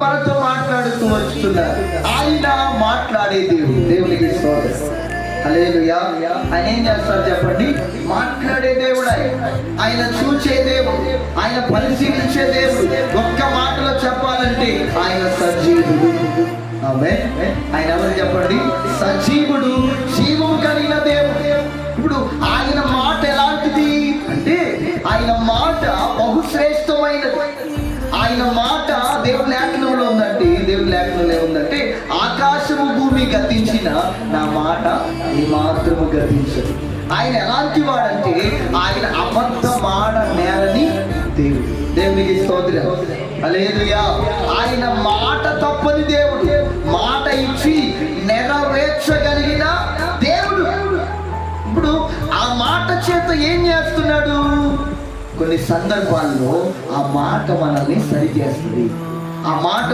మనతో మాట్లాడుతూ వస్తున్నారు. ఆయన మాట్లాడే దేవుడు. దేవునికి స్తోత్రం. హల్లెలూయా. ఆయన ఏం చేస్తారు చెప్పండి? మాట్లాడే దేవుడు. ఆయన చూసే దేవుడు, ఆయన పరిశీలించే దేవుడు. ఒక్క మాటలో చెప్పాలంటే ఆయన సజీవుడు. ఆమేన్. ఆయన ఎవరు చెప్పండి? సజీవుడు, జీవం కలిగిన దేవుడు. ఇప్పుడు ఆయన మాట ఎలాంటిది అంటే ఆయన మాట బహుశ్రేష్టమైనది. ఆయన మాట దేవుని లేఖనంలో ఉందంటే, దేవుని లేఖనంలో ఏముందంటే, ఆకాశము భూమి గతించిన నా మాట ఏమాత్రము గతించదు. ఆయన ఎలాంటి వాడంటే ఆయన అబద్ధమాడ నేలని దేవుడు. దేవునికి స్తోత్రం. హల్లెలూయా. ఆయన మాట తప్పని దేవుడు. మాట ఇచ్చి నెరవేర్చగలిగిన దేవుడు. ఇప్పుడు ఆ మాట చేత ఏం చేస్తున్నాడు? కొన్ని సందర్భాల్లో ఆ మాట మనల్ని సరి చేస్తుంది. ఆ మాట